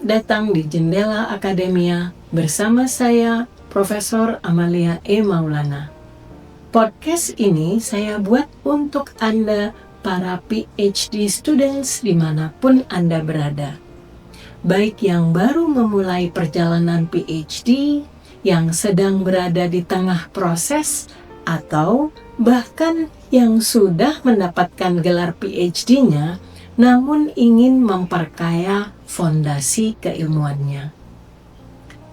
Selamat datang di Jendela Akademia bersama saya, Profesor Amalia E. Maulana. Podcast ini saya buat untuk Anda, para PhD students dimanapun Anda berada. Baik yang baru memulai perjalanan PhD, yang sedang berada di tengah proses, atau bahkan yang sudah mendapatkan gelar PhD-nya, namun ingin memperkaya fondasi keilmuannya.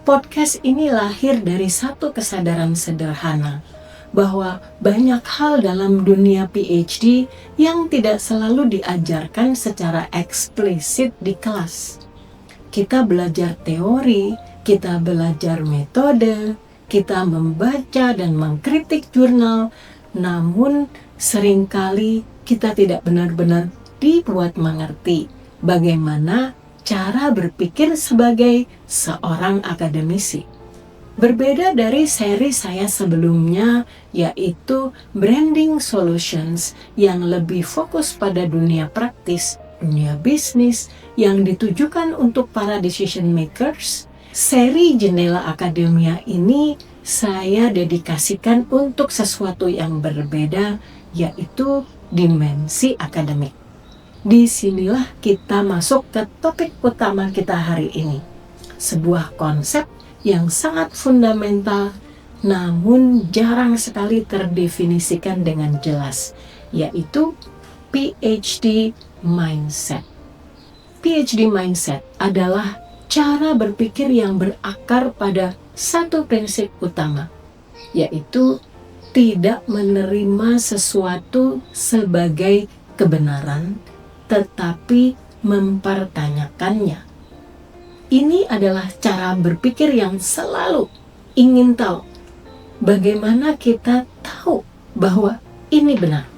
Podcast ini lahir dari satu kesadaran sederhana, bahwa banyak hal dalam dunia PhD yang tidak selalu diajarkan secara eksplisit di kelas. Kita belajar teori, kita belajar metode, kita membaca dan mengkritik jurnal, namun seringkali kita tidak benar-benar dibuat mengerti bagaimana cara berpikir sebagai seorang akademisi. Berbeda dari seri saya sebelumnya, yaitu Branding Solutions, yang lebih fokus pada dunia praktis, dunia bisnis, yang ditujukan untuk para decision makers, seri Jendela Akademia ini saya dedikasikan untuk sesuatu yang berbeda, yaitu dimensi akademik. Disinilah kita masuk ke topik utama kita hari ini. Sebuah konsep yang sangat fundamental, namun jarang sekali terdefinisikan dengan jelas, yaitu PhD Mindset. PhD Mindset adalah cara berpikir yang berakar pada satu prinsip utama, yaitu tidak menerima sesuatu sebagai kebenaran, tetapi mempertanyakannya. Ini adalah cara berpikir yang selalu ingin tahu bagaimana kita tahu bahwa ini benar.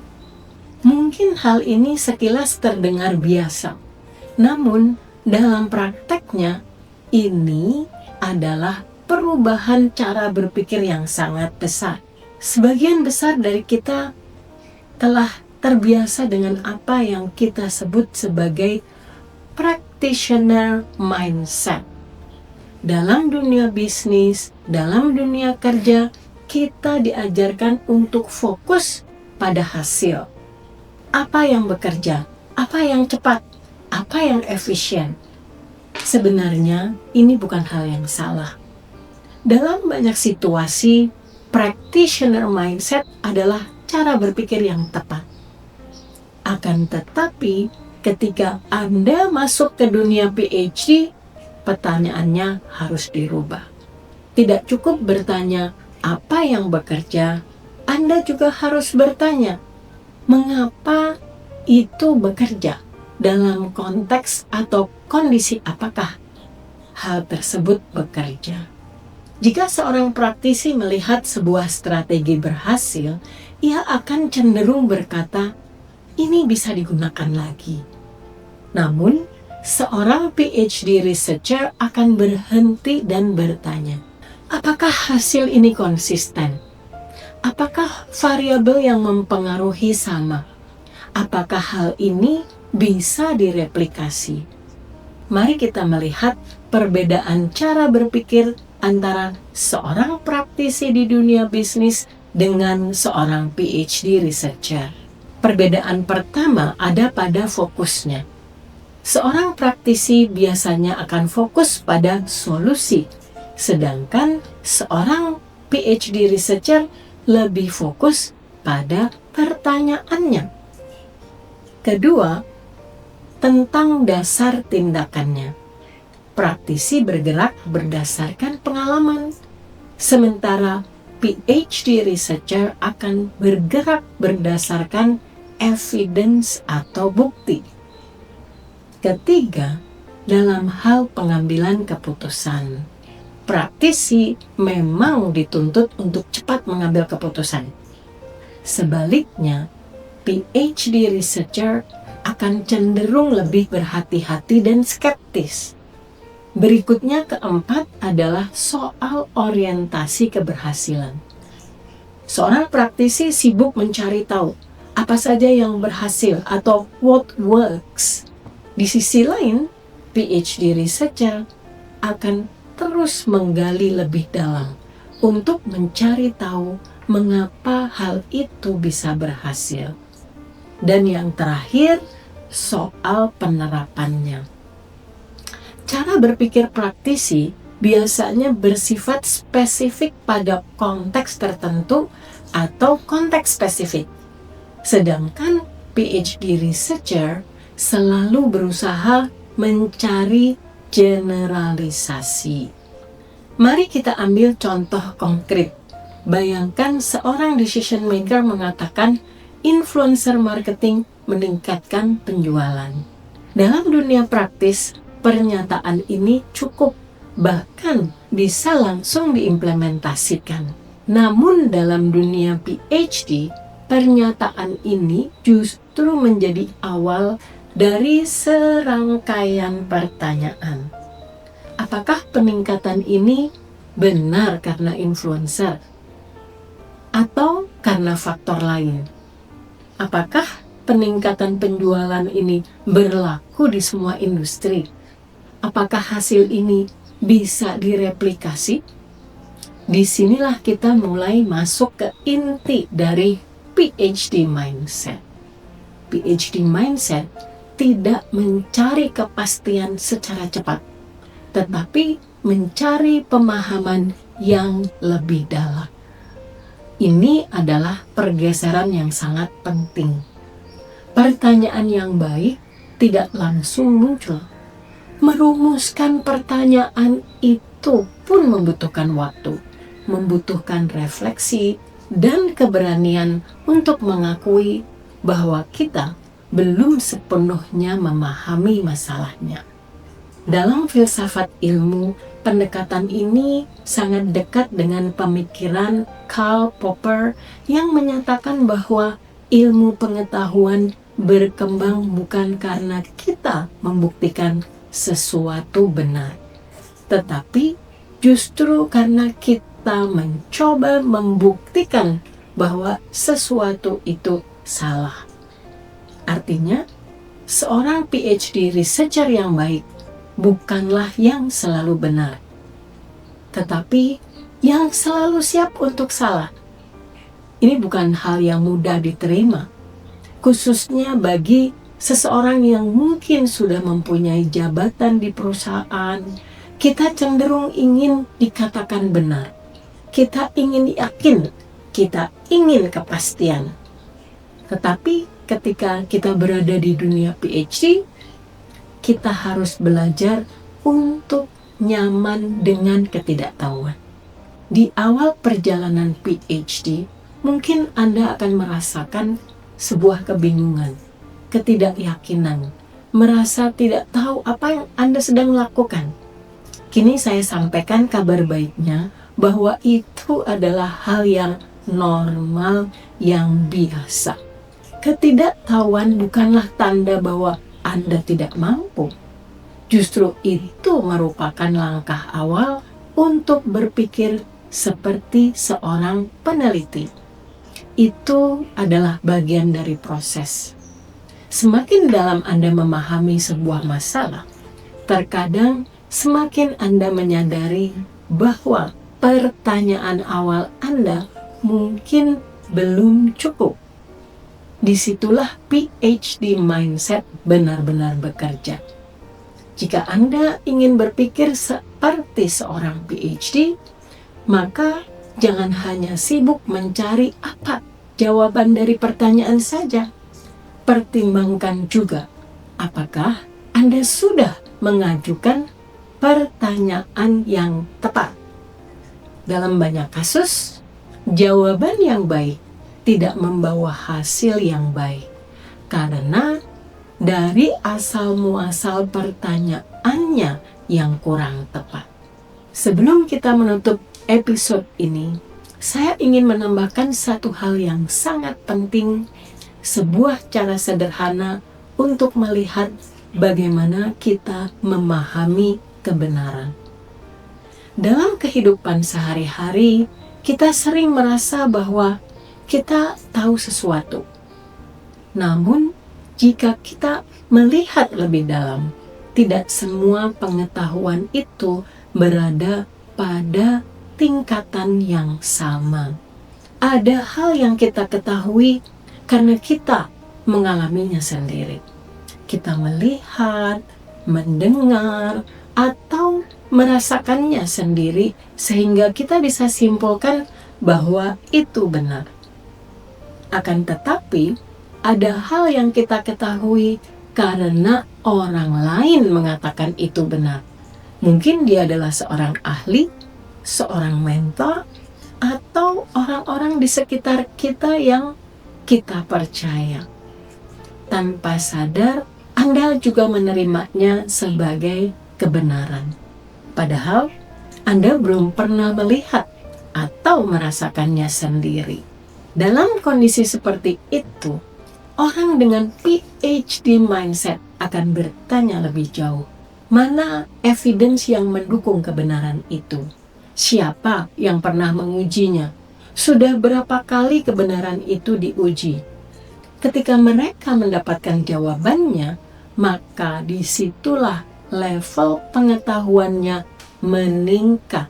Mungkin hal ini sekilas terdengar biasa, namun dalam prakteknya ini adalah perubahan cara berpikir yang sangat besar. Sebagian besar dari kita telah terbiasa dengan apa yang kita sebut sebagai practitioner mindset. Dalam dunia bisnis, dalam dunia kerja, kita diajarkan untuk fokus pada hasil. Apa yang bekerja, apa yang cepat, apa yang efisien. Sebenarnya ini bukan hal yang salah. Dalam banyak situasi, practitioner mindset adalah cara berpikir yang tepat. Akan tetapi, ketika Anda masuk ke dunia PhD, pertanyaannya harus dirubah. Tidak cukup bertanya apa yang bekerja, Anda juga harus bertanya, mengapa itu bekerja? Dalam konteks atau kondisi apakah hal tersebut bekerja? Jika seorang praktisi melihat sebuah strategi berhasil, ia akan cenderung berkata, ini bisa digunakan lagi. Namun, seorang PhD researcher akan berhenti dan bertanya, apakah hasil ini konsisten? Apakah variabel yang mempengaruhi sama? Apakah hal ini bisa direplikasi? Mari kita melihat perbedaan cara berpikir antara seorang praktisi di dunia bisnis dengan seorang PhD researcher. Perbedaan pertama ada pada fokusnya. Seorang praktisi biasanya akan fokus pada solusi, sedangkan seorang PhD researcher lebih fokus pada pertanyaannya. Kedua, tentang dasar tindakannya. Praktisi bergerak berdasarkan pengalaman, sementara PhD researcher akan bergerak berdasarkan evidence atau bukti. Ketiga, dalam hal pengambilan keputusan. Praktisi memang dituntut untuk cepat mengambil keputusan. Sebaliknya, PhD researcher akan cenderung lebih berhati-hati dan skeptis. Berikutnya, keempat adalah soal orientasi keberhasilan. Seorang praktisi sibuk mencari tahu apa saja yang berhasil atau what works. Di sisi lain, PhD researcher akan terus menggali lebih dalam untuk mencari tahu mengapa hal itu bisa berhasil. Dan yang terakhir, soal penerapannya. Cara berpikir praktisi biasanya bersifat spesifik pada konteks tertentu atau konteks spesifik. Sedangkan PhD researcher selalu berusaha mencari generalisasi. Mari kita ambil contoh konkret. Bayangkan seorang decision maker mengatakan influencer marketing meningkatkan penjualan. Dalam dunia praktis, pernyataan ini cukup, bahkan bisa langsung diimplementasikan. Namun dalam dunia PhD, pernyataan ini justru menjadi awal dari serangkaian pertanyaan. Apakah peningkatan ini benar karena influencer? Atau karena faktor lain? Apakah peningkatan penjualan ini berlaku di semua industri? Apakah hasil ini bisa direplikasi? Disinilah kita mulai masuk ke inti dari PhD mindset. PhD mindset tidak mencari kepastian secara cepat, tetapi mencari pemahaman yang lebih dalam. Ini adalah pergeseran yang sangat penting. Pertanyaan yang baik tidak langsung muncul. Merumuskan pertanyaan itu pun membutuhkan waktu, membutuhkan refleksi, dan keberanian untuk mengakui bahwa kita belum sepenuhnya memahami masalahnya. Dalam filsafat ilmu, pendekatan ini sangat dekat dengan pemikiran Karl Popper yang menyatakan bahwa ilmu pengetahuan berkembang bukan karena kita membuktikan sesuatu benar, tetapi justru karena kita mencoba membuktikan bahwa sesuatu itu salah. Artinya, seorang PhD researcher yang baik bukanlah yang selalu benar, tetapi yang selalu siap untuk salah. Ini bukan hal yang mudah diterima, khususnya bagi seseorang yang mungkin sudah mempunyai jabatan di perusahaan. Kita cenderung ingin dikatakan benar, kita ingin yakin, kita ingin kepastian. Tetapi ketika kita berada di dunia PhD, kita harus belajar untuk nyaman dengan ketidaktahuan. Di awal perjalanan PhD, mungkin Anda akan merasakan sebuah kebingungan, ketidakyakinan, merasa tidak tahu apa yang Anda sedang lakukan. Kini saya sampaikan kabar baiknya bahwa itu adalah hal yang normal, yang biasa. Ketidaktahuan bukanlah tanda bahwa Anda tidak mampu. Justru itu merupakan langkah awal untuk berpikir seperti seorang peneliti. Itu adalah bagian dari proses. Semakin dalam Anda memahami sebuah masalah, terkadang semakin Anda menyadari bahwa pertanyaan awal Anda mungkin belum cukup. Disitulah PhD mindset benar-benar bekerja. Jika Anda ingin berpikir seperti seorang PhD, maka jangan hanya sibuk mencari apa jawaban dari pertanyaan saja. Pertimbangkan juga apakah Anda sudah mengajukan pertanyaan yang tepat. Dalam banyak kasus, jawaban yang baik tidak membawa hasil yang baik karena dari asal muasal pertanyaannya yang kurang tepat. Sebelum kita menutup episode ini, saya ingin menambahkan satu hal yang sangat penting, sebuah cara sederhana untuk melihat bagaimana kita memahami kebenaran. Dalam kehidupan sehari-hari, kita sering merasa bahwa kita tahu sesuatu. Namun, jika kita melihat lebih dalam, tidak semua pengetahuan itu berada pada tingkatan yang sama. Ada hal yang kita ketahui karena kita mengalaminya sendiri. Kita melihat, mendengar, atau merasakannya sendiri sehingga kita bisa simpulkan bahwa itu benar. Akan tetapi, ada hal yang kita ketahui karena orang lain mengatakan itu benar. Mungkin dia adalah seorang ahli, seorang mentor, atau orang-orang di sekitar kita yang kita percaya. Tanpa sadar, Anda juga menerimanya sebagai kebenaran. Padahal, Anda belum pernah melihat atau merasakannya sendiri. Dalam kondisi seperti itu, orang dengan PhD mindset akan bertanya lebih jauh, mana evidence yang mendukung kebenaran itu? Siapa yang pernah mengujinya? Sudah berapa kali kebenaran itu diuji? Ketika mereka mendapatkan jawabannya, maka disitulah level pengetahuannya meningkat.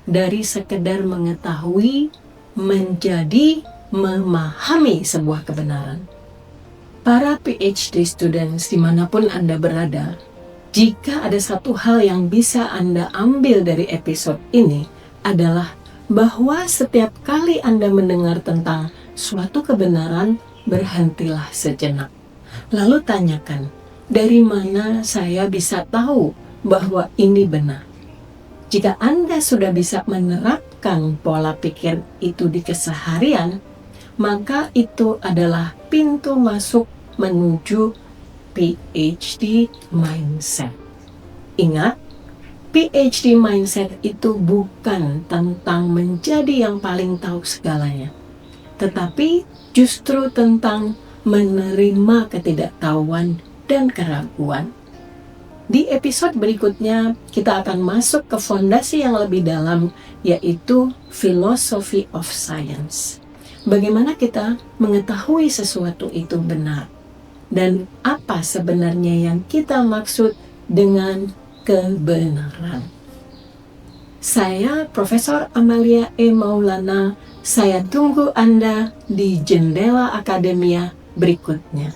Dari sekedar mengetahui, menjadi memahami sebuah kebenaran. Para PhD students dimanapun Anda berada, jika ada satu hal yang bisa Anda ambil dari episode ini adalah bahwa setiap kali Anda mendengar tentang suatu kebenaran, berhentilah sejenak. Lalu tanyakan, dari mana saya bisa tahu bahwa ini benar? Jika Anda sudah bisa menerapkan pola pikir itu di keseharian, maka itu adalah pintu masuk menuju PhD mindset. Ingat, PhD mindset itu bukan tentang menjadi yang paling tahu segalanya, tetapi justru tentang menerima ketidaktahuan dan keraguan. Di episode berikutnya, kita akan masuk ke fondasi yang lebih dalam, yaitu philosophy of science. Bagaimana kita mengetahui sesuatu itu benar? Dan apa sebenarnya yang kita maksud dengan kebenaran? Saya Profesor Amalia E. Maulana. Saya tunggu Anda di Jendela Akademia berikutnya.